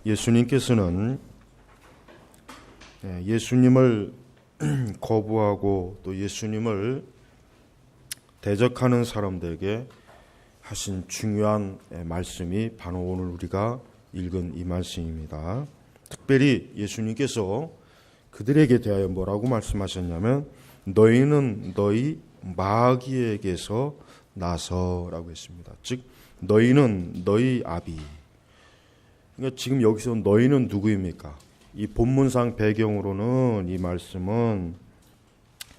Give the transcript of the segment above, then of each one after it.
예수님께서는 예수님을 거부하고 또 예수님을 대적하는 사람들에게 하신 중요한 말씀이 바로 오늘 우리가 읽은 이 말씀입니다. 특별히 예수님께서 그들에게 대하여 뭐라고 말씀하셨냐면 너희는 너희 마귀에게서 나서라고 했습니다. 즉 너희는 너희 아비. 그러니까 지금 여기서 너희는 누구입니까? 이 본문상 배경으로는 이 말씀은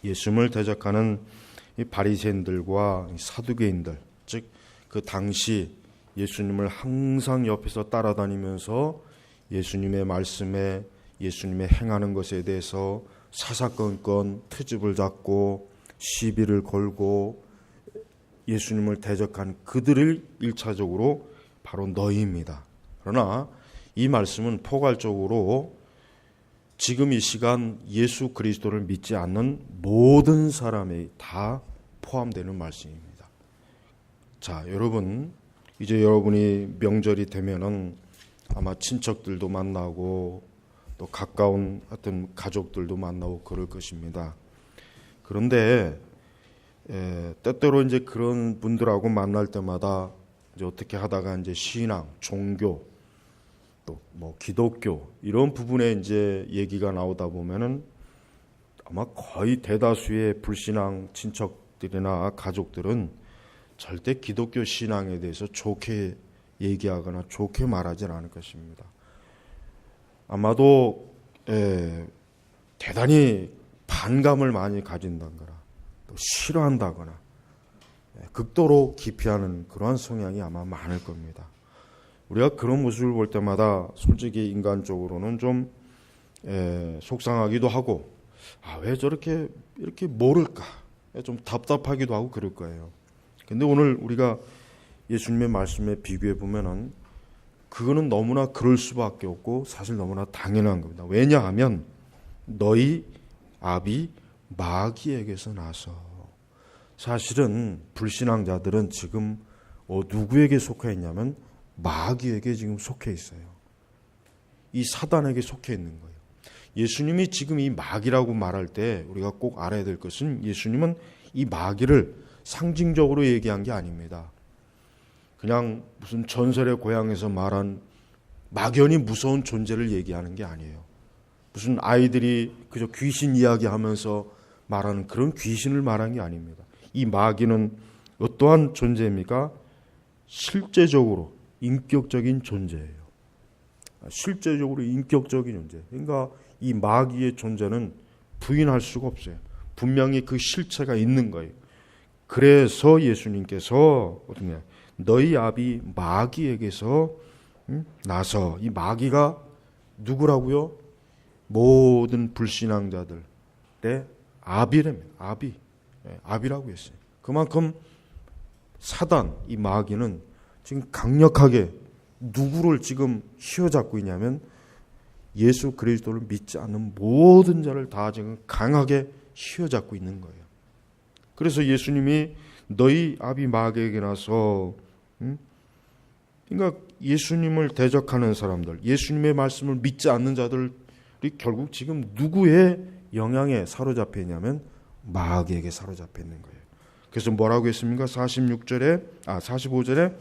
예수님을 대적하는 이 바리새인들과 사두개인들, 즉 그 당시 예수님을 항상 옆에서 따라다니면서 예수님의 말씀에 예수님의 행하는 것에 대해서 사사건건 트집을 잡고 시비를 걸고 예수님을 대적한 그들을 1차적으로 바로 너희입니다. 그러나 이 말씀은 포괄적으로 지금 이 시간 예수 그리스도를 믿지 않는 모든 사람이 다 포함되는 말씀입니다. 자, 여러분, 이제 여러분이 명절이 되면은 아마 친척들도 만나고 또 가까운 어떤 가족들도 만나고 그럴 것입니다. 그런데 때때로 이제 그런 분들하고 만날 때마다 이제 어떻게 하다가 이제 신앙, 종교, 또 뭐 기독교 이런 부분에 이제 얘기가 나오다 보면은 아마 거의 대다수의 불신앙 친척들이나 가족들은 절대 기독교 신앙에 대해서 좋게 얘기하거나 좋게 말하지는 않을 것입니다. 아마도 대단히 반감을 많이 가진다거나 또 싫어한다거나 극도로 기피하는 그러한 성향이 아마 많을 겁니다. 우리가 그런 모습을 볼 때마다 솔직히 인간적으로는 좀 속상하기도 하고 왜 저렇게 이렇게 모를까 좀 답답하기도 하고 그럴 거예요. 근데 오늘 우리가 예수님의 말씀에 비교해 보면은 그거는 너무나 그럴 수밖에 없고 사실 너무나 당연한 겁니다. 왜냐하면 너희 아비 마귀에게서 나서 사실은 불신앙자들은 지금 누구에게 속해 있냐면 마귀에게 지금 속해 있어요. 이 사단에게 속해 있는 거예요. 예수님이 지금 이 마귀라고 말할 때 우리가 꼭 알아야 될 것은 예수님은 이 마귀를 상징적으로 얘기한 게 아닙니다. 그냥 무슨 전설의 고향에서 말한 막연히 무서운 존재를 얘기하는 게 아니에요. 무슨 아이들이 그저 귀신 이야기하면서 말하는 그런 귀신을 말한 게 아닙니다. 이 마귀는 어떠한 존재입니까? 실제적으로 인격적인 존재예요. 실제적으로 인격적인 존재. 그러니까 이 마귀의 존재는 부인할 수가 없어요. 분명히 그 실체가 있는 거예요. 그래서 예수님께서 어떻게 너희 아비 마귀에게서 나서 이 마귀가 누구라고요? 모든 불신앙자들의 아비랍니다. 아비라고 했어요. 그만큼 사단 이 마귀는 지금 강력하게 누구를 지금 휘어잡고 있냐면 예수 그리스도를 믿지 않는 모든 자를 다 지금 강하게 휘어잡고 있는 거예요. 그래서 예수님이 너희 아비 마귀에게 나서 그러니까 예수님을 대적하는 사람들, 예수님의 말씀을 믿지 않는 자들이 결국 지금 누구의 영향에 사로잡혀 있냐면 마귀에게 사로잡혀 있는 거예요. 그래서 뭐라고 했습니까? 45절에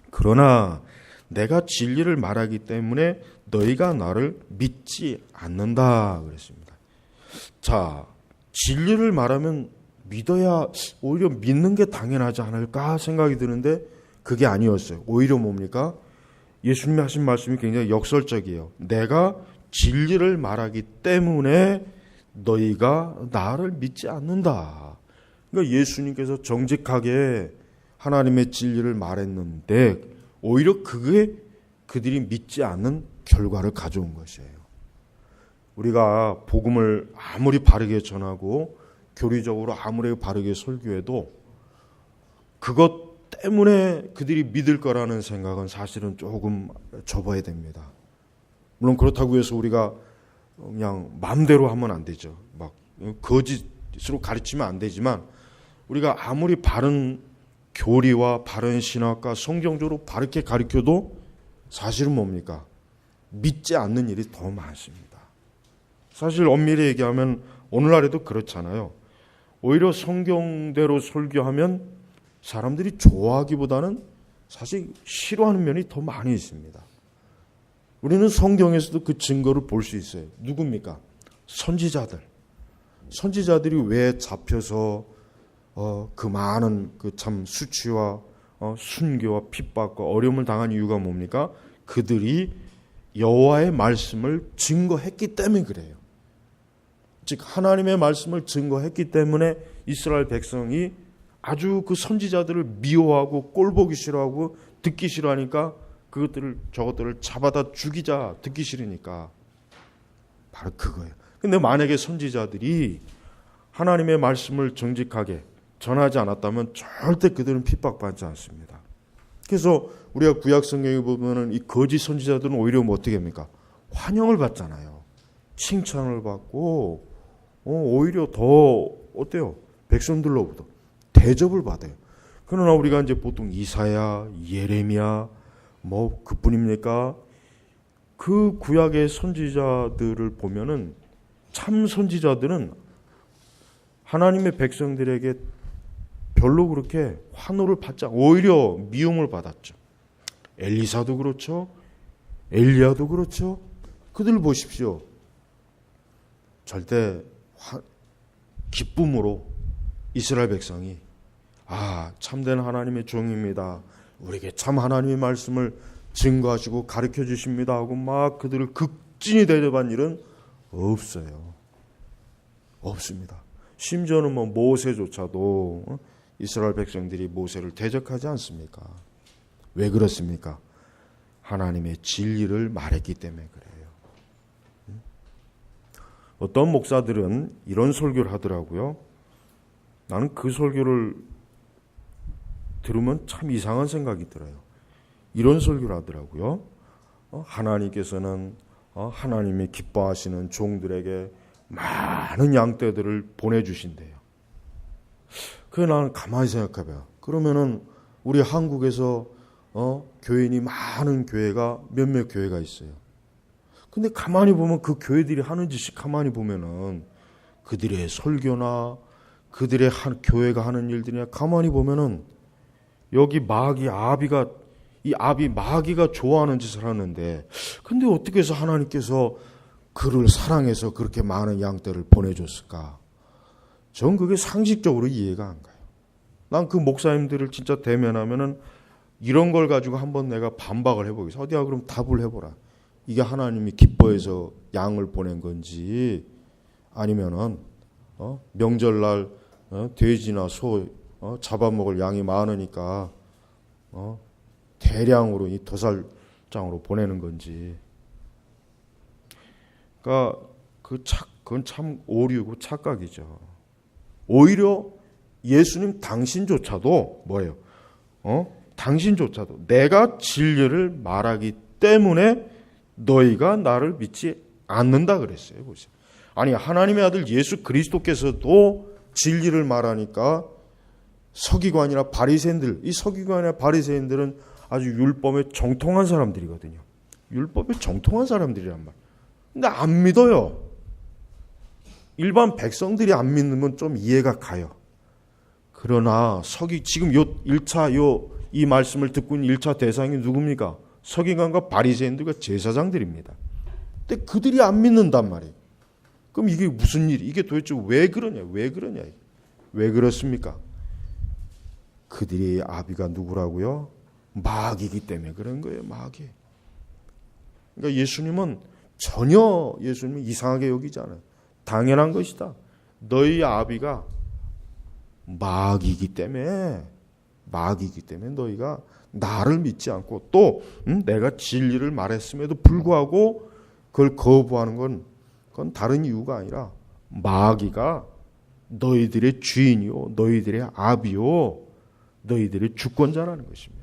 그러나 내가 진리를 말하기 때문에 너희가 나를 믿지 않는다 그랬습니다. 자, 진리를 말하면 믿어야 오히려 믿는 게 당연하지 않을까 생각이 드는데 그게 아니었어요. 오히려 뭡니까? 예수님이 하신 말씀이 굉장히 역설적이에요. 내가 진리를 말하기 때문에 너희가 나를 믿지 않는다. 그러니까 예수님께서 정직하게 하나님의 진리를 말했는데 오히려 그게 그들이 믿지 않는 결과를 가져온 것이에요. 우리가 복음을 아무리 바르게 전하고 교리적으로 아무리 바르게 설교해도 그것 때문에 그들이 믿을 거라는 생각은 사실은 조금 접어야 됩니다. 물론 그렇다고 해서 우리가 그냥 마음대로 하면 안 되죠. 막 거짓으로 가르치면 안 되지만 우리가 아무리 바른 교리와 바른 신학과 성경적으로 바르게 가르쳐도 사실은 뭡니까? 믿지 않는 일이 더 많습니다. 사실 엄밀히 얘기하면 오늘날에도 그렇잖아요. 오히려 성경대로 설교하면 사람들이 좋아하기보다는 사실 싫어하는 면이 더 많이 있습니다. 우리는 성경에서도 그 증거를 볼 수 있어요. 누굽니까? 선지자들. 선지자들이 왜 잡혀서 그 많은 그 참 수치와 순교와 핍박과 어려움을 당한 이유가 뭡니까? 그들이 여호와의 말씀을 증거했기 때문에 그래요. 즉 하나님의 말씀을 증거했기 때문에 이스라엘 백성이 아주 그 선지자들을 미워하고 꼴보기 싫어하고 듣기 싫어하니까 저것들을 잡아다 죽이자, 듣기 싫으니까. 바로 그거예요. 근데 만약에 선지자들이 하나님의 말씀을 정직하게 전하지 않았다면 절대 그들은 핍박받지 않습니다. 그래서 우리가 구약 성경에 보면은 이 거짓 선지자들은 오히려 어떻게 합니까? 환영을 받잖아요. 칭찬을 받고 오히려 더 어때요? 백성들로부터 대접을 받아요. 그러나 우리가 이제 보통 이사야, 예레미야 그뿐입니까? 그 구약의 선지자들을 보면은 참 선지자들은 하나님의 백성들에게 별로 그렇게 환호를 받지 않고 오히려 미움을 받았죠. 엘리사도 그렇죠. 엘리야도 그렇죠. 그들 보십시오. 절대 기쁨으로 이스라엘 백성이 참된 하나님의 종입니다. 우리에게 참 하나님의 말씀을 증거하시고 가르쳐 주십니다 하고 막 그들을 극진히 대접한 일은 없어요. 없습니다. 심지어는 모세조차도 이스라엘 백성들이 모세를 대적하지 않습니까? 왜 그렇습니까? 하나님의 진리를 말했기 때문에 그래요. 어떤 목사들은 이런 설교를 하더라고요. 나는 그 설교를 들으면 참 이상한 생각이 들어요. 이런 설교를 하더라고요. 하나님께서는 하나님이 기뻐하시는 종들에게 많은 양떼들을 보내주신대요. 그래 나는 가만히 생각해봐요. 그러면은 우리 한국에서 교인이 많은 교회가 몇몇 교회가 있어요. 근데 가만히 보면 그 교회들이 하는 짓이 가만히 보면은 그들의 설교나 그들의 교회가 하는 일들이나 가만히 보면은 여기 마귀가 좋아하는 짓을 하는데 근데 어떻게 해서 하나님께서 그를 사랑해서 그렇게 많은 양떼를 보내줬을까? 전 그게 상식적으로 이해가 안 가요. 난 그 목사님들을 진짜 대면하면은 이런 걸 가지고 한번 내가 반박을 해보겠어. 어디야 그럼 답을 해보라. 이게 하나님이 기뻐해서 양을 보낸 건지 아니면은 명절날 돼지나 소 잡아먹을 양이 많으니까 대량으로 이 도살장으로 보내는 건지. 그러니까 그건 참 오류고 착각이죠. 오히려 예수님 당신조차도 뭐예요? 당신조차도 내가 진리를 말하기 때문에 너희가 나를 믿지 않는다 그랬어요. 보세요. 아니 하나님의 아들 예수 그리스도께서도 진리를 말하니까 서기관이나 바리새인들, 이 서기관이나 바리새인들은 아주 율법에 정통한 사람들이거든요. 율법에 정통한 사람들이란 말이에요. 근데 안 믿어요. 일반 백성들이 안 믿으면 좀 이해가 가요. 그러나 지금 이 말씀을 듣고 있는 1차 대상이 누굽니까? 서기관과 바리새인들과 제사장들입니다. 근데 그들이 안 믿는단 말이에요. 그럼 이게 무슨 일이? 이게 도대체 왜 그러냐? 왜 그렇습니까? 그들의 아비가 누구라고요? 마귀이기 때문에 그런 거예요. 마귀. 그러니까 예수님은 이상하게 여기지 않아요. 당연한 것이다. 너희 아비가 마귀이기 때문에 너희가 나를 믿지 않고 또 내가 진리를 말했음에도 불구하고 그걸 거부하는 그건 다른 이유가 아니라 마귀가 너희들의 주인이요 너희들의 아비요 너희들의 주권자라는 것입니다.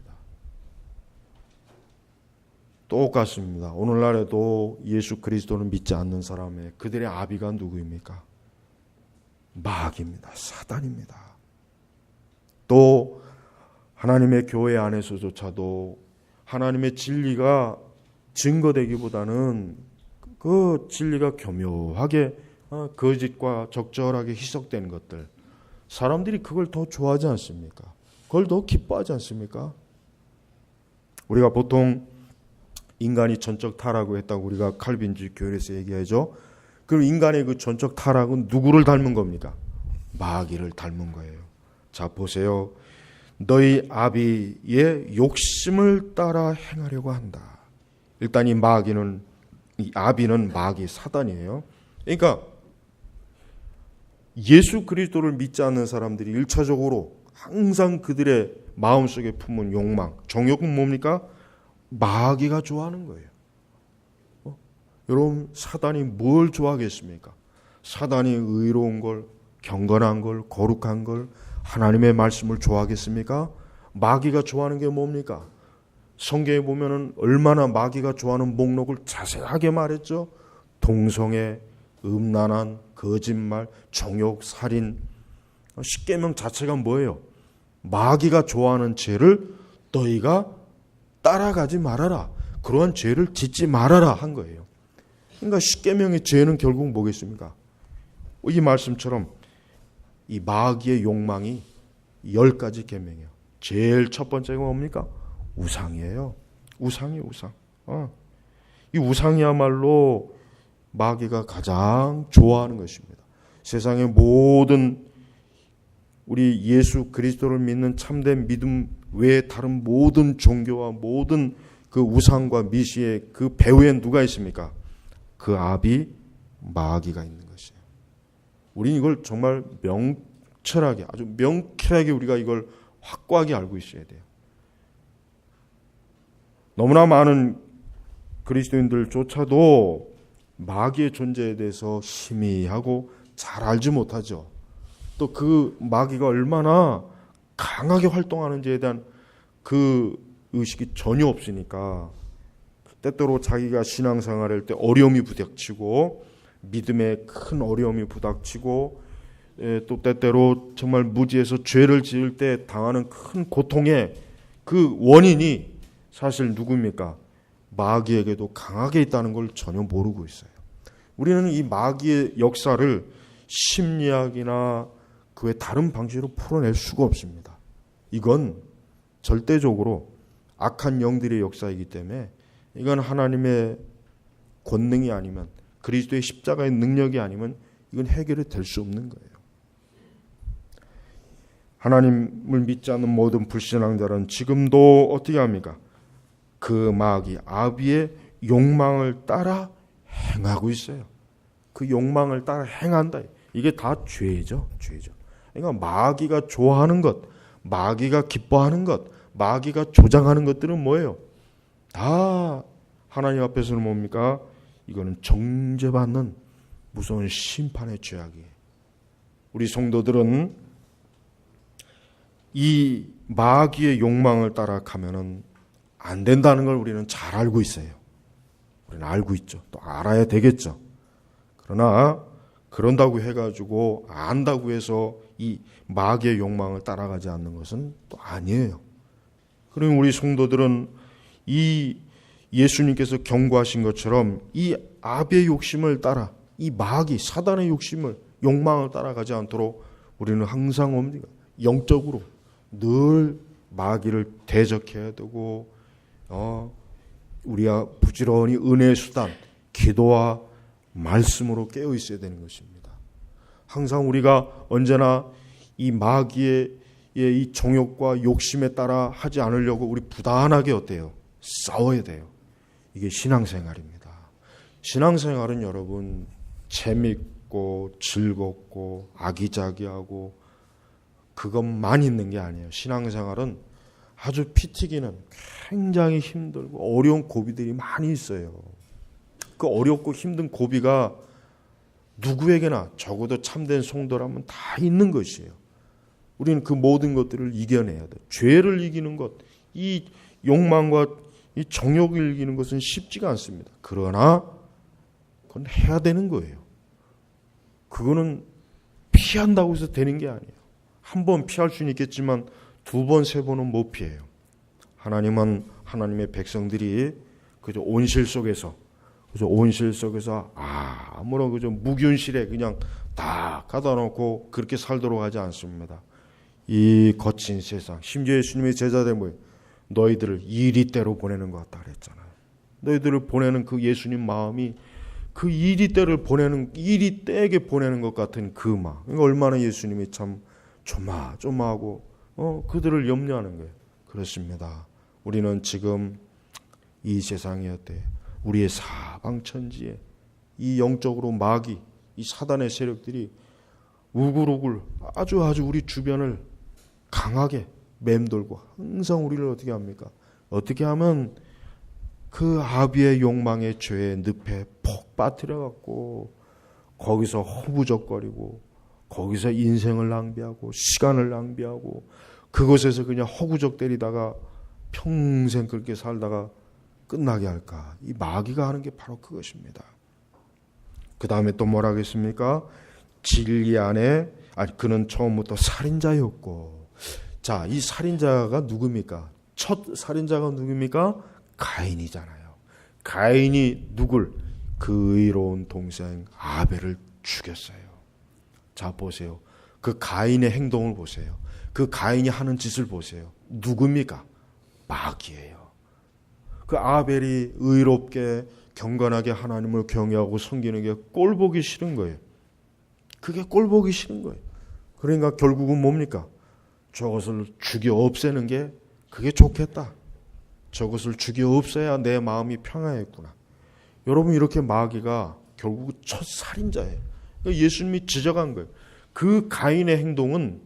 똑같습니다. 오늘날에도 예수 그리스도를 믿지 않는 사람의 그들의 아비가 누구입니까? 마귀입니다. 사단입니다. 또 하나님의 교회 안에서조차도 하나님의 진리가 증거되기보다는 그 진리가 교묘하게 거짓과 적절하게 희석된 것들, 사람들이 그걸 더 좋아하지 않습니까? 그걸 더 기뻐하지 않습니까? 우리가 보통 인간이 전적 타락을 했다고 우리가 칼빈주의 교회에서 얘기하죠. 그럼 인간의 그 전적 타락은 누구를 닮은 겁니까? 마귀를 닮은 거예요. 자, 보세요. 너희 아비의 욕심을 따라 행하려고 한다. 일단 이 아비는 마귀, 사단이에요. 그러니까 예수 그리스도를 믿지 않는 사람들이 1차적으로 항상 그들의 마음속에 품은 욕망, 정욕은 뭡니까? 마귀가 좋아하는 거예요. 여러분, 사단이 뭘 좋아하겠습니까? 사단이 의로운 걸, 경건한 걸, 거룩한 걸, 하나님의 말씀을 좋아하겠습니까? 마귀가 좋아하는 게 뭡니까? 성경에 보면은 얼마나 마귀가 좋아하는 목록을 자세하게 말했죠. 동성애, 음란한, 거짓말, 정욕, 살인. 십계명 자체가 뭐예요? 마귀가 좋아하는 죄를 너희가 따라가지 말아라. 그러한 죄를 짓지 말아라 한 거예요. 그러니까 십계명의 죄는 결국 뭐겠습니까? 이 말씀처럼 이 마귀의 욕망이 10가지 계명이에요. 제일 첫 번째가 뭡니까? 우상이에요. 우상. 이 우상이야말로 마귀가 가장 좋아하는 것입니다. 세상의 모든 우리 예수 그리스도를 믿는 참된 믿음 외에 다른 모든 종교와 모든 그 우상과 미시의 그 배후에 누가 있습니까? 그 아비 마귀가 있는 것이에요. 우리는 이걸 정말 명철하게, 아주 명쾌하게 우리가 이걸 확고하게 알고 있어야 돼요. 너무나 많은 그리스도인들조차도 마귀의 존재에 대해서 희미하고 잘 알지 못하죠. 또 그 마귀가 얼마나 강하게 활동하는지에 대한 그 의식이 전혀 없으니까 때때로 자기가 신앙생활할 때 어려움이 부닥치고 믿음에 큰 어려움이 부닥치고 또 때때로 정말 무지해서 죄를 지을 때 당하는 큰 고통의 그 원인이 사실 누구입니까? 마귀에게도 강하게 있다는 걸 전혀 모르고 있어요. 우리는 이 마귀의 역사를 심리학이나 그 외 다른 방식으로 풀어낼 수가 없습니다. 이건 절대적으로 악한 영들의 역사이기 때문에 이건 하나님의 권능이 아니면 그리스도의 십자가의 능력이 아니면 이건 해결이 될 수 없는 거예요. 하나님을 믿지 않는 모든 불신앙자는 지금도 어떻게 합니까? 그 마귀 아비의 욕망을 따라 행하고 있어요. 그 욕망을 따라 행한다. 이게 다 죄죠. 그러니까 마귀가 좋아하는 것, 마귀가 기뻐하는 것, 마귀가 조장하는 것들은 뭐예요? 다 하나님 앞에서는 뭡니까? 이거는 정죄받는 무서운 심판의 죄악이에요. 우리 성도들은 이 마귀의 욕망을 따라가면은 안 된다는 걸 우리는 잘 알고 있어요. 우리는 알고 있죠. 또 알아야 되겠죠. 그러나 그런다고 해가지고 안다고 해서 이 마귀의 욕망을 따라가지 않는 것은 또 아니에요. 그럼 우리 성도들은 이 예수님께서 경고하신 것처럼 이 아비의 욕심을 따라 이 마귀 사단의 욕망을 따라가지 않도록 우리는 항상 뭡니까? 영적으로 늘 마귀를 대적해야 되고 우리가 부지런히 은혜의 수단 기도와 말씀으로 깨어 있어야 되는 것입니다. 항상 우리가 언제나 이 마귀의 이 정욕과 욕심에 따라 하지 않으려고 우리 부단하게 어때요? 싸워야 돼요. 이게 신앙생활입니다. 신앙생활은 여러분 재밌고 즐겁고 아기자기하고 그것만 있는 게 아니에요. 신앙생활은 아주 피 튀기는 굉장히 힘들고 어려운 고비들이 많이 있어요. 그 어렵고 힘든 고비가 누구에게나 적어도 참된 성도라면 다 있는 것이에요. 우리는 그 모든 것들을 이겨내야 돼. 죄를 이기는 것, 이 욕망과 이 정욕을 이기는 것은 쉽지가 않습니다. 그러나 그건 해야 되는 거예요. 그거는 피한다고 해서 되는 게 아니에요. 한 번 피할 수는 있겠지만 두 번, 세 번은 못 피해요. 하나님은 하나님의 백성들이 그저 온실 속에서 아무런 그저 무균실에 그냥 다 가다 놓고 그렇게 살도록 하지 않습니다. 이 거친 세상, 심지어 예수님의 제자들 너희들을 이리때로 보내는 것 같다 그랬잖아요. 너희들을 보내는 그 예수님 마음이 그 이리때에게 보내는 것 같은 그 마음. 그러니까 얼마나 예수님이 참 조마조마하고 그들을 염려하는 거예요. 그렇습니다. 우리는 지금 이 세상에 어때? 우리의 사방천지에 이 영적으로 마귀, 이 사단의 세력들이 우글우글 아주 우리 주변을 강하게 맴돌고 항상 우리를 어떻게 합니까? 어떻게 하면 그 아비의 욕망의 죄의 늪에 폭 빠뜨려갖고 거기서 허구적거리고 거기서 인생을 낭비하고 시간을 낭비하고 그곳에서 그냥 허구적대리다가 평생 그렇게 살다가 끝나게 할까? 이 마귀가 하는 게 바로 그것입니다. 그 다음에 또 뭐라 하겠습니까? 진리 안에 그는 처음부터 살인자였고, 자, 이 살인자가 누굽니까? 첫 살인자가 누굽니까? 가인이잖아요. 가인이 누굴? 그 의로운 동생 아벨을 죽였어요. 자, 보세요. 그 가인의 행동을 보세요. 그 가인이 하는 짓을 보세요. 누굽니까? 마귀예요. 그 아벨이 의롭게 경건하게 하나님을 경외하고 섬기는 게 꼴보기 싫은 거예요. 그게 꼴보기 싫은 거예요. 그러니까 결국은 뭡니까? 저것을 죽여 없애는 게 그게 좋겠다. 저것을 죽여 없애야 내 마음이 평화했구나. 여러분, 이렇게 마귀가 결국 첫 살인자예요. 그러니까 예수님이 지적한 거예요. 그 가인의 행동은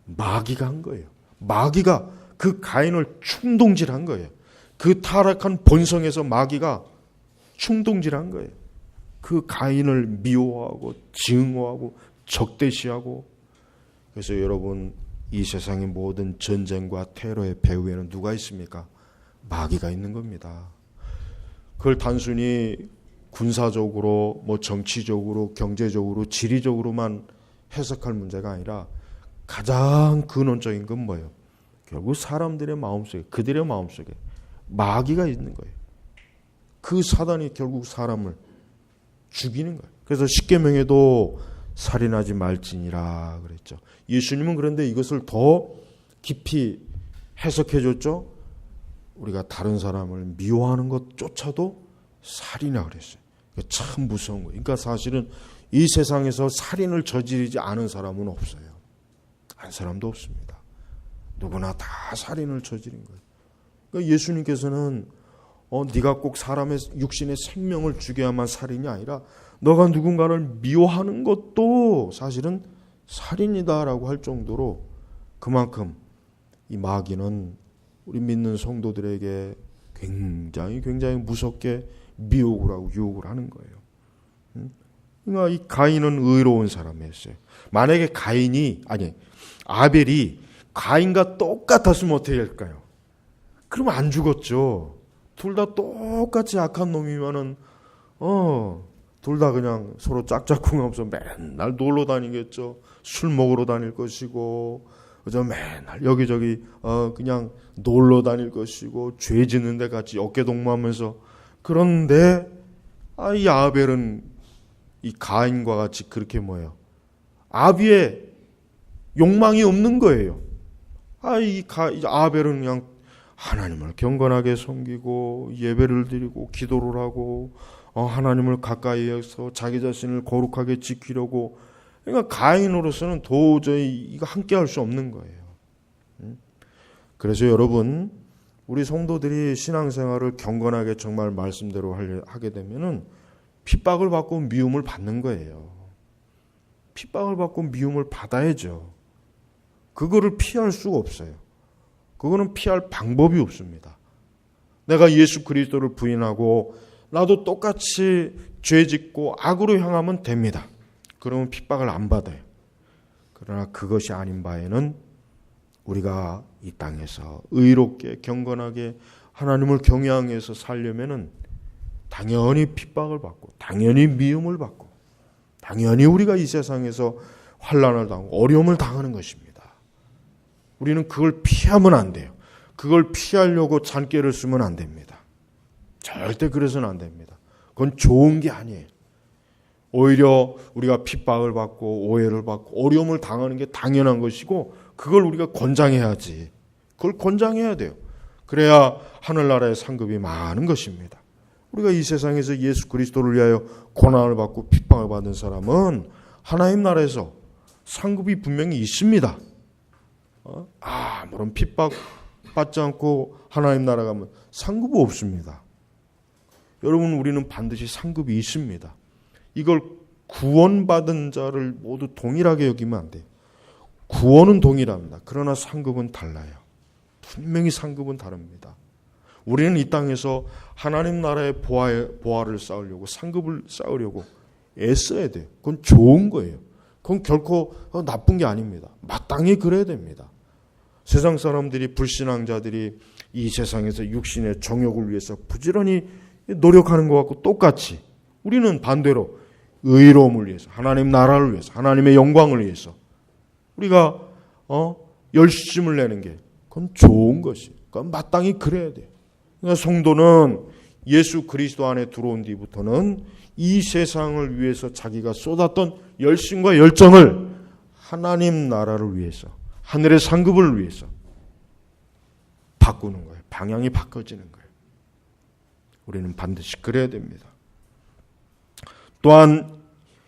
마귀가 한 거예요. 마귀가 그 가인을 충동질한 거예요. 그 타락한 본성에서 마귀가 충동질한 거예요. 그 가인을 미워하고 증오하고 적대시하고. 그래서 여러분, 이 세상의 모든 전쟁과 테러의 배후에는 누가 있습니까? 마귀가 있는 겁니다. 그걸 단순히 군사적으로 정치적으로 경제적으로 지리적으로만 해석할 문제가 아니라 가장 근원적인 건 뭐예요? 결국 사람들의 마음속에, 그들의 마음속에 마귀가 있는 거예요. 그 사단이 결국 사람을 죽이는 거예요. 그래서 십계명에도 살인하지 말지니라 그랬죠. 예수님은 그런데 이것을 더 깊이 해석해 줬죠. 우리가 다른 사람을 미워하는 것조차도 살인이라 그랬어요. 참 무서운 거예요. 그러니까 사실은 이 세상에서 살인을 저지르지 않은 사람은 없어요. 한 사람도 없습니다. 누구나 다 살인을 저지른 거예요. 그러니까 예수님께서는 네가 꼭 사람의 육신의 생명을 죽여야만 살인이 아니라 너가 누군가를 미워하는 것도 사실은 살인이다라고 할 정도로 그만큼 이 마귀는 우리 믿는 성도들에게 굉장히 무섭게 미혹을 하고 유혹을 하는 거예요. 그러니까 이 가인은 의로운 사람이었어요. 만약에 아벨이 가인과 똑같았으면 어떻게 할까요? 그러면 안 죽었죠. 둘 다 똑같이 악한 놈이면은 둘 다 그냥 서로 짝짝꿍하면서 맨날 놀러 다니겠죠. 술 먹으러 다닐 것이고, 그저 맨날 여기저기 그냥 놀러 다닐 것이고, 죄 짓는 데 같이 어깨 동무하면서. 그런데 이 아벨은 이 가인과 같이 그렇게 아비의 욕망이 없는 거예요. 이 아벨은 그냥 하나님을 경건하게 섬기고 예배를 드리고 기도를 하고 하나님을 가까이해서 자기 자신을 거룩하게 지키려고. 그러니까 가인으로서는 도저히 이거 함께 할 수 없는 거예요. 그래서 여러분, 우리 성도들이 신앙생활을 경건하게 정말 말씀대로 하게 되면은 핍박을 받고 미움을 받는 거예요. 핍박을 받고 미움을 받아야죠. 그거를 피할 수가 없어요. 그거는 피할 방법이 없습니다. 내가 예수 그리스도를 부인하고 나도 똑같이 죄 짓고 악으로 향하면 됩니다. 그러면 핍박을 안 받아요. 그러나 그것이 아닌 바에는 우리가 이 땅에서 의롭게 경건하게 하나님을 경외하면서 살려면은 당연히 핍박을 받고 당연히 미움을 받고 당연히 우리가 이 세상에서 환난을 당하고 어려움을 당하는 것입니다. 우리는 그걸 피하면 안 돼요. 그걸 피하려고 잔꾀를 쓰면 안 됩니다. 절대 그래서는 안 됩니다. 그건 좋은 게 아니에요. 오히려 우리가 핍박을 받고 오해를 받고 어려움을 당하는 게 당연한 것이고 그걸 우리가 권장해야지. 그걸 권장해야 돼요. 그래야 하늘나라의 상급이 많은 것입니다. 우리가 이 세상에서 예수 그리스도를 위하여 고난을 받고 핍박을 받는 사람은 하나님 나라에서 상급이 분명히 있습니다. 아무런 핍박 받지 않고 하나님 나라 가면 상급이 없습니다. 여러분, 우리는 반드시 상급이 있습니다. 이걸 구원받은 자를 모두 동일하게 여기면 안 돼요. 구원은 동일합니다. 그러나 상급은 달라요. 분명히 상급은 다릅니다. 우리는 이 땅에서 하나님 나라의 보화를 쌓으려고 상급을 쌓으려고 애써야 돼요. 그건 좋은 거예요. 그건 결코 나쁜 게 아닙니다. 마땅히 그래야 됩니다. 세상 사람들이 불신앙자들이 이 세상에서 육신의 정욕을 위해서 부지런히 노력하는 것 같고 똑같이 우리는 반대로 의로움을 위해서 하나님 나라를 위해서 하나님의 영광을 위해서 우리가 열심을 내는 게 그건 좋은 것이. 그건 마땅히 그래야 돼요. 그러니까 성도는 예수 그리스도 안에 들어온 뒤부터는 이 세상을 위해서 자기가 쏟았던 열심과 열정을 하나님 나라를 위해서 하늘의 상급을 위해서 바꾸는 거예요. 방향이 바꿔지는 거예요. 우리는 반드시 그래야 됩니다. 또한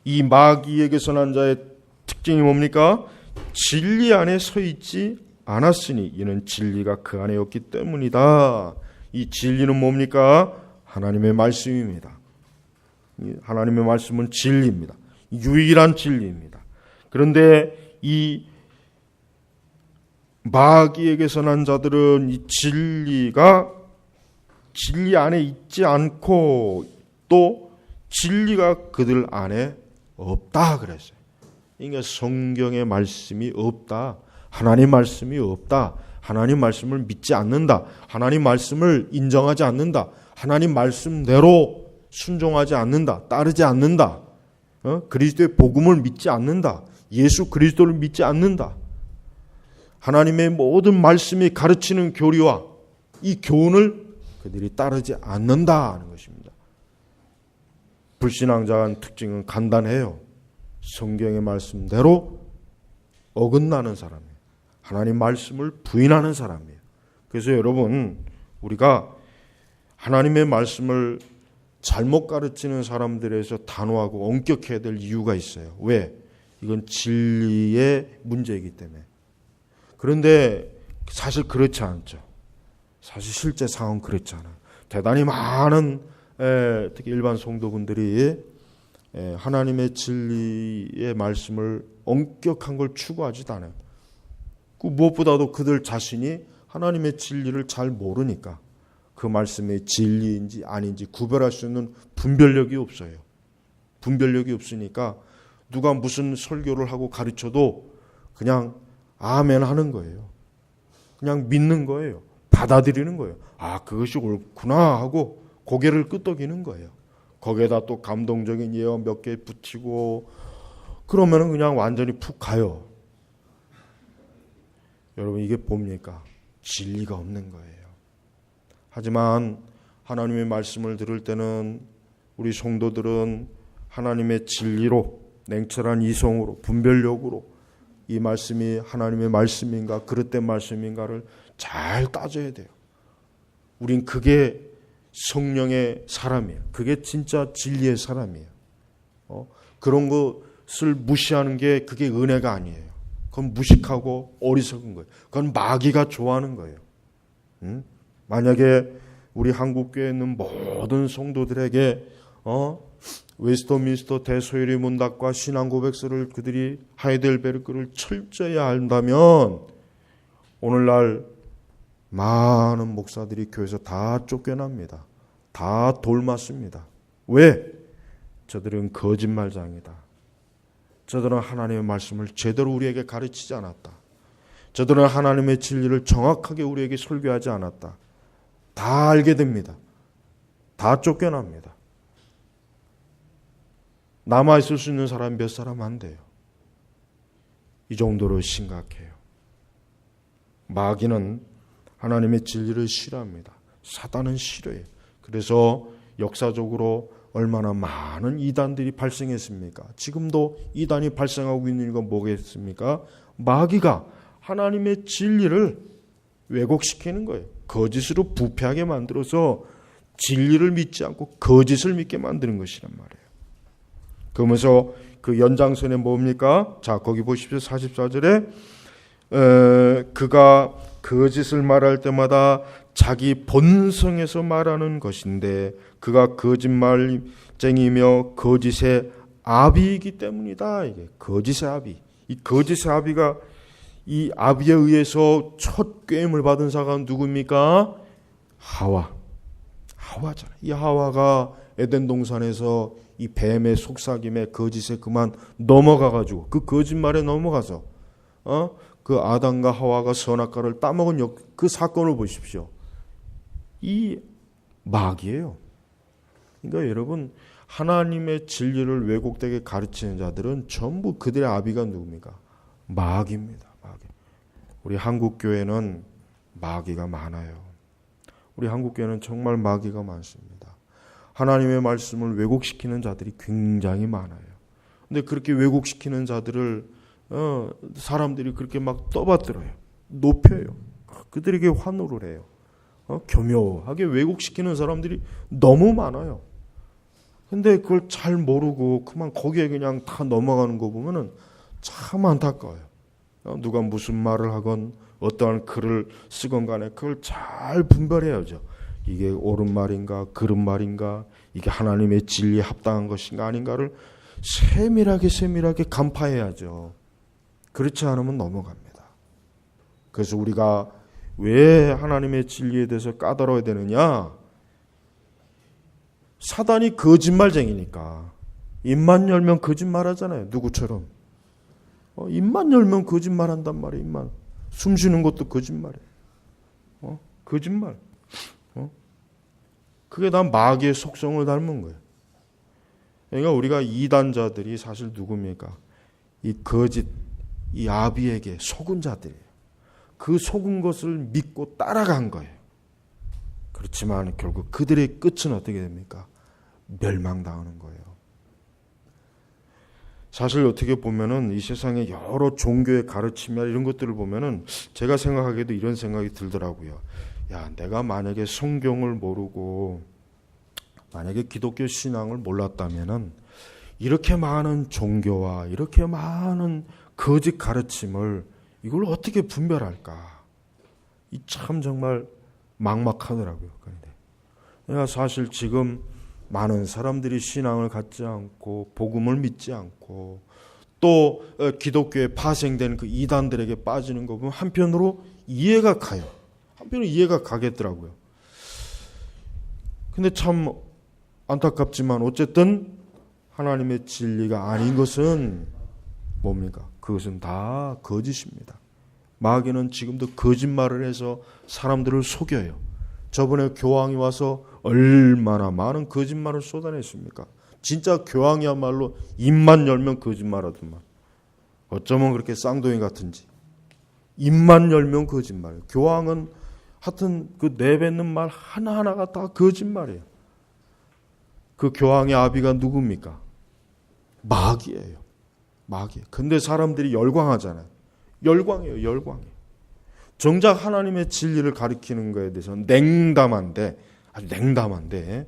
이 마귀에게서 난 자의 특징이 뭡니까? 진리 안에 서 있지 않았으니 이는 진리가 그 안에 없기 때문이다. 이 진리는 뭡니까? 하나님의 말씀입니다. 하나님의 말씀은 진리입니다. 유일한 진리입니다. 그런데 이 마귀에게서 난 자들은 이 진리가 진리 안에 있지 않고 또 진리가 그들 안에 없다 그랬어요. 그러니까 성경의 말씀이 없다. 하나님 말씀이 없다. 하나님 말씀을 믿지 않는다. 하나님 말씀을 인정하지 않는다. 하나님 말씀대로 순종하지 않는다. 따르지 않는다. 그리스도의 복음을 믿지 않는다. 예수 그리스도를 믿지 않는다. 하나님의 모든 말씀이 가르치는 교리와 이 교훈을 그들이 따르지 않는다 하는 것입니다. 불신앙자의 특징은 간단해요. 성경의 말씀대로 어긋나는 사람이에요. 하나님 말씀을 부인하는 사람이에요. 그래서 여러분, 우리가 하나님의 말씀을 잘못 가르치는 사람들에서 단호하고 엄격해야 될 이유가 있어요. 왜? 이건 진리의 문제이기 때문에. 그런데 사실 그렇지 않죠. 사실 실제 상황은 그렇지 않아요. 대단히 많은 특히 일반 성도분들이 하나님의 진리의 말씀을 엄격한 걸 추구하지도 않아요. 무엇보다도 그들 자신이 하나님의 진리를 잘 모르니까 그 말씀의 진리인지 아닌지 구별할 수 있는 분별력이 없어요. 분별력이 없으니까 누가 무슨 설교를 하고 가르쳐도 그냥 아멘 하는 거예요. 그냥 믿는 거예요. 받아들이는 거예요. 아, 그것이 옳구나 하고 고개를 끄덕이는 거예요. 거기에다 또 감동적인 예언 몇 개 붙이고 그러면은 그냥 완전히 푹 가요. 여러분, 이게 뭡니까? 진리가 없는 거예요. 하지만 하나님의 말씀을 들을 때는 우리 성도들은 하나님의 진리로 냉철한 이성으로 분별력으로 이 말씀이 하나님의 말씀인가 그릇된 말씀인가를 잘 따져야 돼요. 우린 그게 성령의 사람이에요. 그게 진짜 진리의 사람이에요. 그런 것을 무시하는 게 그게 은혜가 아니에요. 그건 무식하고 어리석은 거예요. 그건 마귀가 좋아하는 거예요. 만약에 우리 한국교회에 있는 모든 성도들에게 웨스터민스터 대소요리 문답과 신앙 고백서를 그들이 하이델베르크를 철저히 안다면 오늘날 많은 목사들이 교회에서 다 쫓겨납니다. 다 돌맞습니다. 왜? 저들은 거짓말장이다. 저들은 하나님의 말씀을 제대로 우리에게 가르치지 않았다. 저들은 하나님의 진리를 정확하게 우리에게 설교하지 않았다. 다 알게 됩니다. 다 쫓겨납니다. 남아있을 수 있는 사람 몇 사람 안 돼요. 이 정도로 심각해요. 마귀는 하나님의 진리를 싫어합니다. 사단은 싫어해요. 그래서 역사적으로 얼마나 많은 이단들이 발생했습니까? 지금도 이단이 발생하고 있는 이유가 뭐겠습니까? 마귀가 하나님의 진리를 왜곡시키는 거예요. 거짓으로 부패하게 만들어서 진리를 믿지 않고 거짓을 믿게 만드는 것이란 말이에요. 그러면서 그 연장선에 뭡니까? 자, 거기 보십시오. 44절에 그가 거짓을 말할 때마다 자기 본성에서 말하는 것인데 그가 거짓말쟁이며 거짓의 아비이기 때문이다. 이게 거짓의 아비. 이 거짓의 아비가 이 아비에 의해서 첫 꾀임을 받은 자가 누굽니까? 하와잖아요. 이 하와가 에덴 동산에서 이 뱀의 속삭임에 거짓에 그만 넘어가가지고 그 거짓말에 넘어가서 그 아담과 하와가 선악과를 따먹은 그 사건을 보십시오. 이 마귀예요. 그러니까 여러분 하나님의 진리를 왜곡되게 가르치는 자들은 전부 그들의 아비가 누굽니까? 마귀입니다. 마귀. 우리 한국 교회는 마귀가 많아요. 우리 한국 교회는 정말 마귀가 많습니다. 하나님의 말씀을 왜곡시키는 자들이 굉장히 많아요. 근데 그렇게 왜곡시키는 자들을 사람들이 그렇게 막 떠받들어요. 높여요. 그들에게 환호를 해요. 교묘하게 왜곡시키는 사람들이 너무 많아요. 근데 그걸 잘 모르고 그만 거기에 그냥 다 넘어가는 거 보면은 참 안타까워요. 누가 무슨 말을 하건 어떠한 글을 쓰건 간에 그걸 잘 분별해야죠. 이게 옳은 말인가 그른 말인가 이게 하나님의 진리에 합당한 것인가 아닌가를 세밀하게 간파해야죠. 그렇지 않으면 넘어갑니다. 그래서 우리가 왜 하나님의 진리에 대해서 까다로워야 되느냐? 사단이 거짓말쟁이니까 입만 열면 거짓말하잖아요. 누구처럼 입만 열면 거짓말한단 말이에요. 입만 숨 쉬는 것도 거짓말이에요. 거짓말. 그게 다 마귀의 속성을 닮은 거예요. 그러니까 우리가 이단자들이 사실 누굽니까? 이 거짓, 이 아비에게 속은 자들이에요. 그 속은 것을 믿고 따라간 거예요. 그렇지만 결국 그들의 끝은 어떻게 됩니까? 멸망당하는 거예요. 사실 어떻게 보면은 이 세상의 여러 종교의 가르침이나 이런 것들을 보면은 제가 생각하기에도 이런 생각이 들더라고요. 야, 내가 만약에 성경을 모르고 만약에 기독교 신앙을 몰랐다면은 이렇게 많은 종교와 이렇게 많은 거짓 가르침을 이걸 어떻게 분별할까? 이 참 정말 막막하더라고요. 그런데 사실 지금 많은 사람들이 신앙을 갖지 않고 복음을 믿지 않고 또 기독교에 파생된 그 이단들에게 빠지는 거 보면 한편으로 이해가 가요. 한편으로 이해가 가겠더라고요. 근데 참 안타깝지만 어쨌든 하나님의 진리가 아닌 것은 뭡니까? 그것은 다 거짓입니다. 마귀는 지금도 거짓말을 해서 사람들을 속여요. 저번에 교황이 와서 얼마나 많은 거짓말을 쏟아냈습니까? 진짜 교황이야말로 입만 열면 거짓말하더만. 어쩌면 그렇게 쌍둥이 같은지. 입만 열면 거짓말이에요. 교황은 하여튼 그 내뱉는 말 하나하나가 다 거짓말이에요. 그 교황의 아비가 누굽니까? 마귀예요. 마귀. 근데 사람들이 열광하잖아요. 열광이에요. 정작 하나님의 진리를 가리키는 것에 대해서는 냉담한데 아주 냉담한데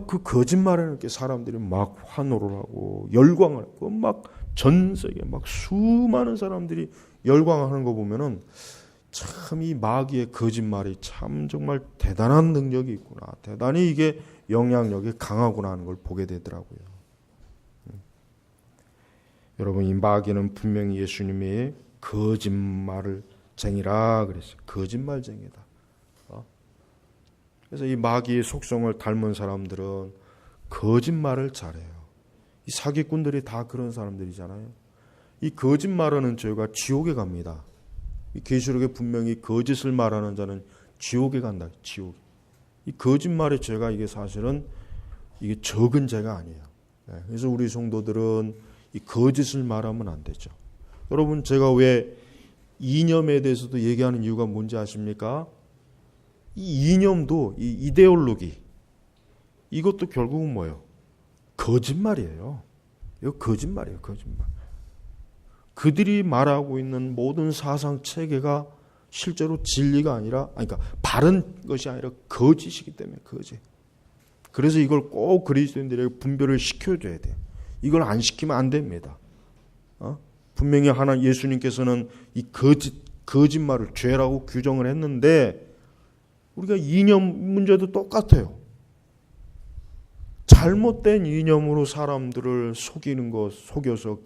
그 거짓말에 이렇게 사람들이 막 환호를 하고 열광을 하고 막 전 세계 막 수많은 사람들이 열광하는 거 보면은 참 이 마귀의 거짓말이 참 정말 대단한 능력이 있구나. 대단히 이게 영향력이 강하구나 하는 걸 보게 되더라고요. 여러분 이 마귀는 분명히 예수님이 거짓말을 쟁이라 그랬어요. 거짓말쟁이다. 그래서 이 마귀의 속성을 닮은 사람들은 거짓말을 잘해요. 이 사기꾼들이 다 그런 사람들이잖아요. 이 거짓말하는 죄가 지옥에 갑니다. 이 계시록에 분명히 거짓을 말하는 자는 지옥에 간다. 지옥. 이 거짓말의 죄가 이게 사실은 이게 적은 죄가 아니에요. 그래서 우리 성도들은 이 거짓을 말하면 안 되죠. 여러분 제가 왜 이념에 대해서도 얘기하는 이유가 뭔지 아십니까? 이 이념도, 이 이데올로기, 이것도 결국은 뭐예요? 거짓말이에요. 이거 거짓말이에요. 거짓말. 그들이 말하고 있는 모든 사상 체계가 실제로 진리가 아니라, 그러니까 바른 것이 아니라 거짓이기 때문에 거짓. 그래서 이걸 꼭 그리스도인들에게 분별을 시켜줘야 돼요. 이걸 안 시키면 안 됩니다. 분명히 예수님께서는 이 거짓말을 죄라고 규정을 했는데, 우리가 이념 문제도 똑같아요. 잘못된 이념으로 사람들을 속여서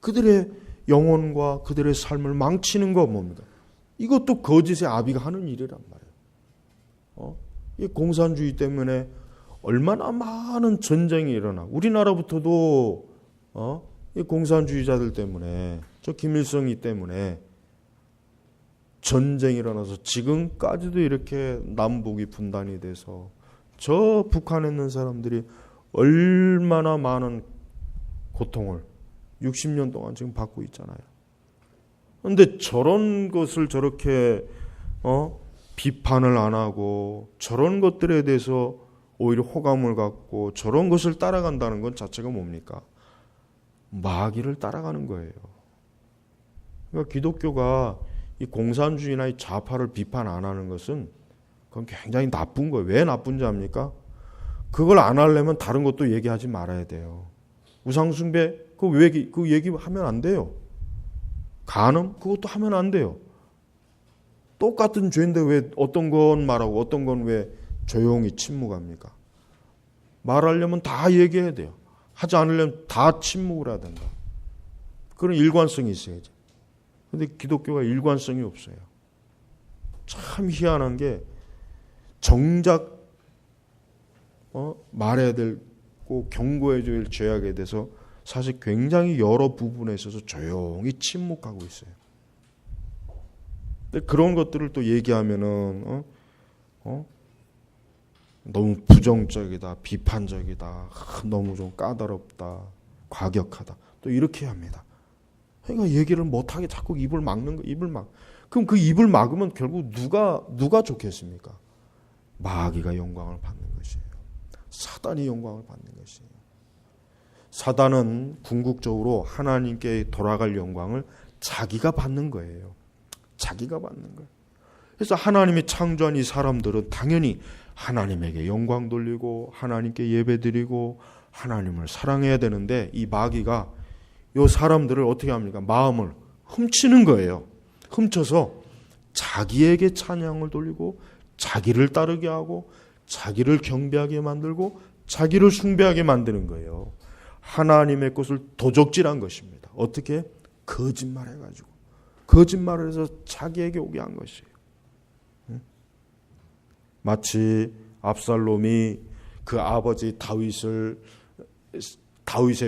그들의 영혼과 그들의 삶을 망치는 거 뭡니까? 이것도 거짓의 아비가 하는 일이란 말이에요. 이 공산주의 때문에 얼마나 많은 전쟁이 일어나고, 우리나라부터도 이 공산주의자들 때문에, 저 김일성이 때문에 전쟁이 일어나서 지금까지도 이렇게 남북이 분단이 돼서 저 북한에 있는 사람들이 얼마나 많은 고통을 60년 동안 지금 받고 있잖아요. 그런데 저런 것을 저렇게 비판을 안 하고 저런 것들에 대해서 오히려 호감을 갖고 저런 것을 따라간다는 건 자체가 뭡니까? 마귀를 따라가는 거예요. 그러니까 기독교가 이 공산주의나 이 좌파를 비판 안 하는 것은 그건 굉장히 나쁜 거예요. 왜 나쁜지 압니까? 그걸 안 하려면 다른 것도 얘기하지 말아야 돼요. 우상숭배 그 얘기하면 안 돼요. 간음 그것도 하면 안 돼요. 똑같은 죄인데 왜 어떤 건 말하고 어떤 건 왜 조용히 침묵합니까? 말하려면 다 얘기해야 돼요. 하지 않으려면 다 침묵을 해야 된다. 그런 일관성이 있어야지. 그런데 기독교가 일관성이 없어요. 참 희한한 게 정작 말해야 되고 경고해야 될 죄악에 대해서 사실 굉장히 여러 부분에 있어서 조용히 침묵하고 있어요. 근데 그런 것들을 또 얘기하면은 너무 부정적이다, 비판적이다, 너무 좀 까다롭다, 과격하다, 또 이렇게 합니다. 그러니까 얘기를 못하게 자꾸 입을 막는 거, 입을 막. 그럼 그 입을 막으면 결국 누가 좋겠습니까? 마귀가 영광을 받는 것이에요. 사단이 영광을 받는 것이에요. 사단은 궁극적으로 하나님께 돌아갈 영광을 자기가 받는 거예요. 자기가 받는 거예요. 그래서 하나님이 창조한 이 사람들은 당연히 하나님에게 영광 돌리고 하나님께 예배드리고 하나님을 사랑해야 되는데, 이 마귀가 이 사람들을 어떻게 합니까? 마음을 훔치는 거예요. 훔쳐서 자기에게 찬양을 돌리고 자기를 따르게 하고 자기를 경배하게 만들고 자기를 숭배하게 만드는 거예요. 하나님의 것을 도적질한 것입니다. 어떻게? 거짓말해가지고, 거짓말을 해서 자기에게 오게 한 것이에요. 마치 압살롬이 그 아버지 다윗의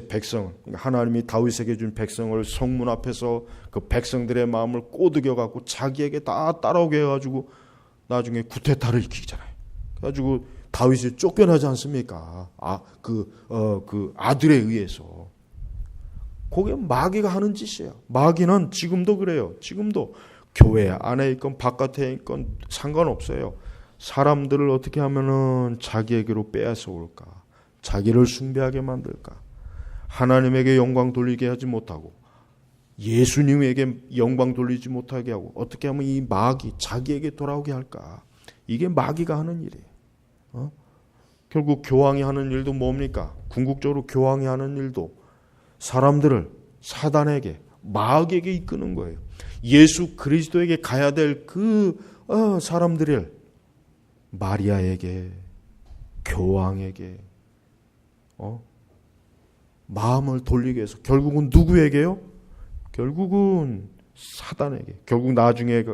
백성, 하나님이 다윗에게 준 백성을 성문 앞에서 그 백성들의 마음을 꼬드겨 갖고 자기에게 다 따라오게 해가지고 나중에 구테타를 일으키잖아요. 그래가지고 다윗이 쫓겨나지 않습니까? 그 아들에 의해서. 그게 마귀가 하는 짓이에요. 마귀는 지금도 그래요. 지금도 교회 안에 있건 바깥에 있건 상관없어요. 사람들을 어떻게 하면은 자기에게로 빼앗아 올까? 자기를 숭배하게 만들까? 하나님에게 영광 돌리게 하지 못하고 예수님에게 영광 돌리지 못하게 하고 어떻게 하면 이 마귀 자기에게 돌아오게 할까? 이게 마귀가 하는 일이에요. 결국 교황이 하는 일도 뭡니까? 궁극적으로 교황이 하는 일도 사람들을 사단에게, 마귀에게 이끄는 거예요. 예수 그리스도에게 가야 될 그 사람들을 마리아에게, 교황에게 마음을 돌리게 해서 결국은 누구에게요? 결국은 사단에게. 결국 나중에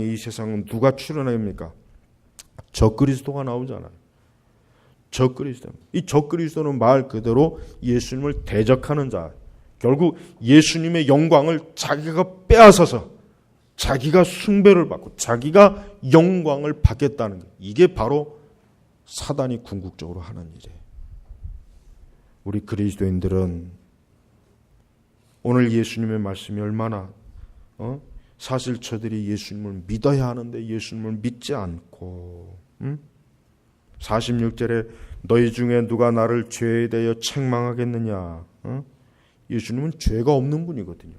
이 세상은 누가 출현합니까? 적그리스도가 나오잖아요. 적그리스도. 이 적그리스도는 말 그대로 예수님을 대적하는 자. 결국 예수님의 영광을 자기가 빼앗아서 자기가 숭배를 받고 자기가 영광을 받겠다는 것. 이게 바로 사단이 궁극적으로 하는 일이에요. 우리 그리스도인들은 오늘 예수님의 말씀이 얼마나 사실 저들이 예수님을 믿어야 하는데 예수님을 믿지 않고 46절에 너희 중에 누가 나를 죄에 대하여 책망하겠느냐. 예수님은 죄가 없는 분이거든요.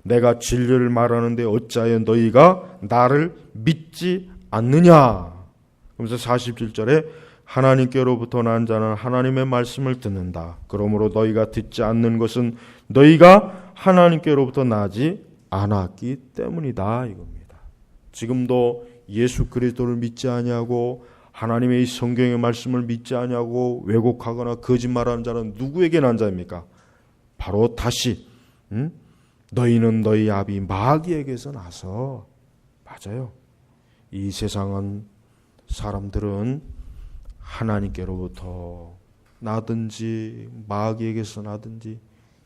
내가 진리를 말하는데 어찌하여 너희가 나를 믿지 않느냐. 그러면서 47절에 하나님께로부터 난 자는 하나님의 말씀을 듣는다. 그러므로 너희가 듣지 않는 것은 너희가 하나님께로부터 나지 않았기 때문이다 이겁니다. 지금도 예수 그리스도를 믿지 아니하고 하나님의 이 성경의 말씀을 믿지 아니하고 왜곡하거나 거짓말하는 자는 누구에게 난 자입니까? 바로 다시 너희는 너희 아비 마귀에게서 나서 맞아요. 이 세상은 사람들은 하나님께로부터 나든지 마귀에게서 나든지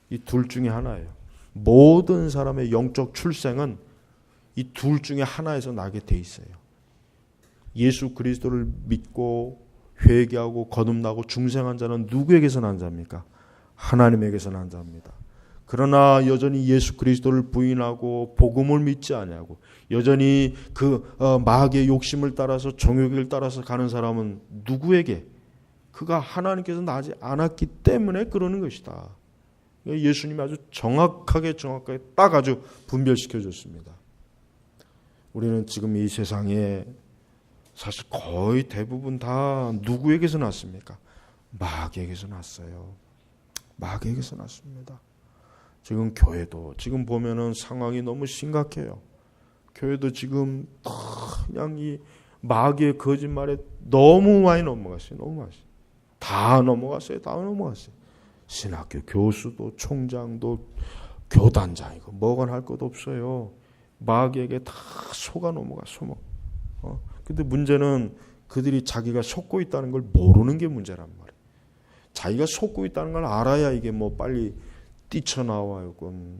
이 둘 중에 하나예요. 모든 사람의 영적 출생은 이 둘 중에 하나에서 나게 돼 있어요. 예수 그리스도를 믿고 회개하고 거듭나고 중생한 자는 누구에게서 난 자입니까? 하나님에게서 난 자입니다. 그러나 여전히 예수 그리스도를 부인하고 복음을 믿지 아니하고 여전히 그 마귀의 욕심을 따라서 정욕을 따라서 가는 사람은 누구에게? 그가 하나님께서 나지 않았기 때문에 그러는 것이다. 예수님이 아주 정확하게 딱 아주 분별시켜 줬습니다. 우리는 지금 이 세상에 사실 거의 대부분 다 누구에게서 났습니까? 마귀에게서 났어요. 마귀에게서 났습니다. 지금 교회도 지금 보면은 상황이 너무 심각해요. 교회도 지금 그냥 이 마귀의 거짓말에 너무 많이 넘어갔어요. 너무 많이. 다 넘어갔어요. 다 넘어갔어요. 신학교 교수도 총장도 교단장이고 뭐건 할 것 없어요. 마귀에게 다 속아 넘어가 속아. 근데 문제는 그들이 자기가 속고 있다는 걸 모르는 게 문제란 말이에요. 자기가 속고 있다는 걸 알아야 이게 뭐 빨리 뛰쳐나와요. 그건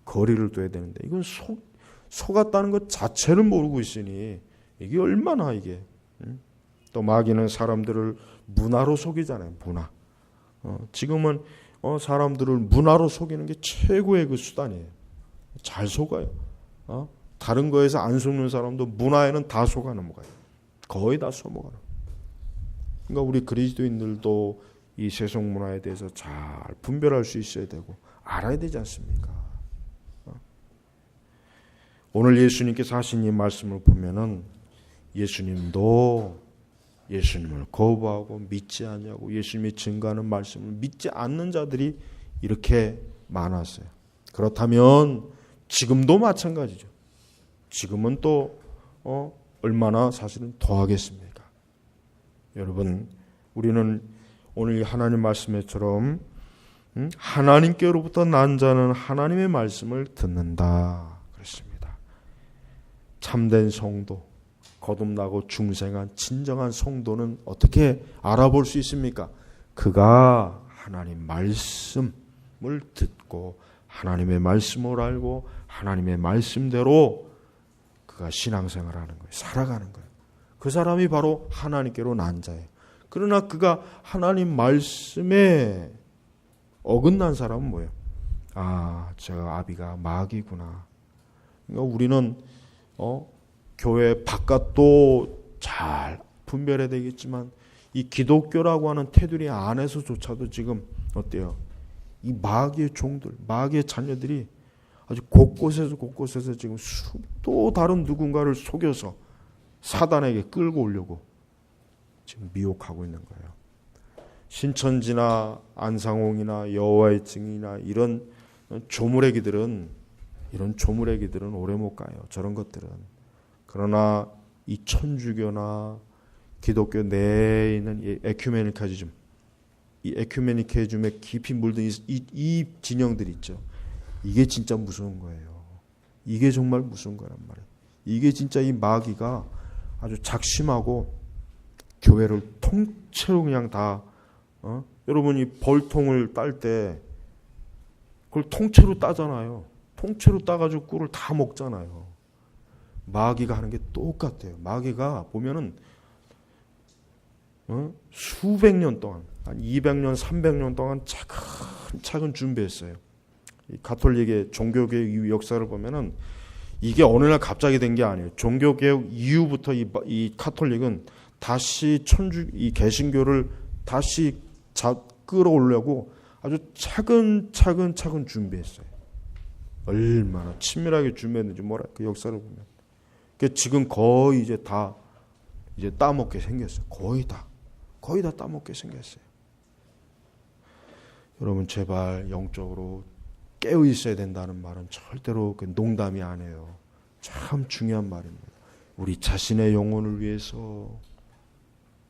거리를 둬야 되는데 이건 속았다는 것 자체를 모르고 있으니 이게 얼마나 이게 또 마귀는 사람들을 문화로 속이잖아요. 문화. 지금은 사람들을 문화로 속이는 게 최고의 그 수단이에요. 잘 속아요. 다른 거에서 안 속는 사람도 문화에는 다 속아 넘어가요. 거의 다 속아요. 그러니까 우리 그리스도인들도 이 세속 문화에 대해서 잘 분별할 수 있어야 되고 알아야 되지 않습니까? 오늘 예수님께서 하신 이 말씀을 보면은 예수님도 예수님을 거부하고 믿지 않냐고 예수님이 증거하는 말씀을 믿지 않는 자들이 이렇게 많았어요. 그렇다면 지금도 마찬가지죠. 지금은 또 얼마나 사실은 더하겠습니까? 여러분, 우리는 오늘 하나님 말씀처럼 하나님께로부터 난 자는 하나님의 말씀을 듣는다 그랬습니다. 참된 성도, 거듭나고 중생한 진정한 성도는 어떻게 알아볼 수 있습니까? 그가 하나님 말씀을 듣고 하나님의 말씀을 알고 하나님의 말씀대로 그가 신앙생활을 하는 거예요. 살아가는 거예요. 그 사람이 바로 하나님께로 난 자예요. 그러나 그가 하나님 말씀에 어긋난 사람은 뭐예요? 제가 아비가 마귀구나. 그러니까 우리는 교회 바깥도 잘 분별해야 되겠지만 이 기독교라고 하는 테두리 안에서조차도 지금 어때요? 이 마귀의 종들, 마귀의 자녀들이 아주 곳곳에서 지금 또 다른 누군가를 속여서 사단에게 끌고 오려고 지금 미혹하고 있는 거예요. 신천지나 안상홍이나 여호와의 증인이나 이런 조무래기들은 오래 못 가요. 저런 것들은. 그러나 이 천주교나 기독교 내에 있는 이 에큐메니카즘, 이 에큐메니케즘에 깊이 물든 이 진영들 있죠. 이게 진짜 무서운 거예요. 이게 정말 무서운 거란 말이에요. 이게 진짜 이 마귀가 아주 작심하고 교회를 통째로 그냥 다 여러분이 벌통을 딸 때 그걸 통째로 따잖아요. 통째로 따가지고 꿀을 다 먹잖아요. 마귀가 하는 게 똑같아요. 마귀가 보면은 수백 년 동안 한 200년 300년 동안 차근차근 준비했어요. 이 가톨릭의 종교개혁 역사를 보면은 이게 어느 날 갑자기 된 게 아니에요. 종교개혁 이후부터 이 가톨릭은 다시 이 개신교를 다시 끌어올려고 아주 차근차근 준비했어요. 얼마나 친밀하게 준비했는지 뭐라 그 역사를 보면. 그러니까 지금 거의 이제 다 이제 따먹게 생겼어요. 거의 다 따먹게 생겼어요. 여러분 제발 영적으로 깨어 있어야 된다는 말은 절대로 농담이 아니에요. 참 중요한 말입니다. 우리 자신의 영혼을 위해서,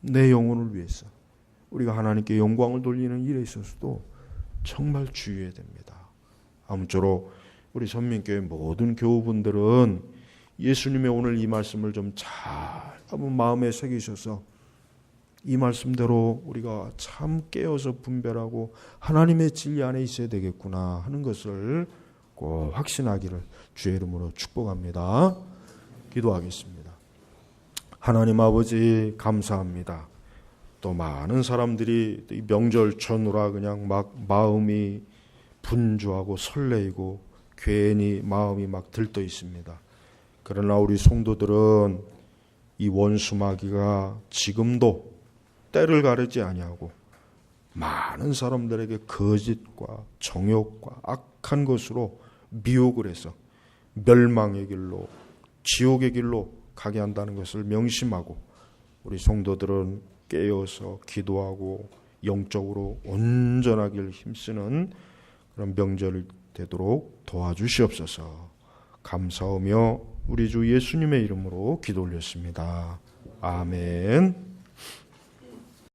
내 영혼을 위해서 우리가 하나님께 영광을 돌리는 일에 있어서도 정말 주의해야 됩니다. 아무쪼록 우리 선민교회 모든 교우분들은 예수님의 오늘 이 말씀을 좀 잘 한번 마음에 새기셔서 이 말씀대로 우리가 참 깨어서 분별하고 하나님의 진리 안에 있어야 되겠구나 하는 것을 꼭 확신하기를 주의 이름으로 축복합니다. 기도하겠습니다. 하나님 아버지 감사합니다. 또 많은 사람들이 이 명절 전후라 그냥 막 마음이 분주하고 설레이고 괜히 마음이 막 들떠 있습니다. 그러나 우리 성도들은 이 원수마귀가 지금도 때를 가르지 아니하고 많은 사람들에게 거짓과 정욕과 악한 것으로 미혹을 해서 멸망의 길로, 지옥의 길로 가게 한다는 것을 명심하고 우리 성도들은 깨어서 기도하고 영적으로 온전하길 힘쓰는 그런 명절이 되도록 도와주시옵소서. 감사하며 우리 주 예수님의 이름으로 기도 올렸습니다. 아멘.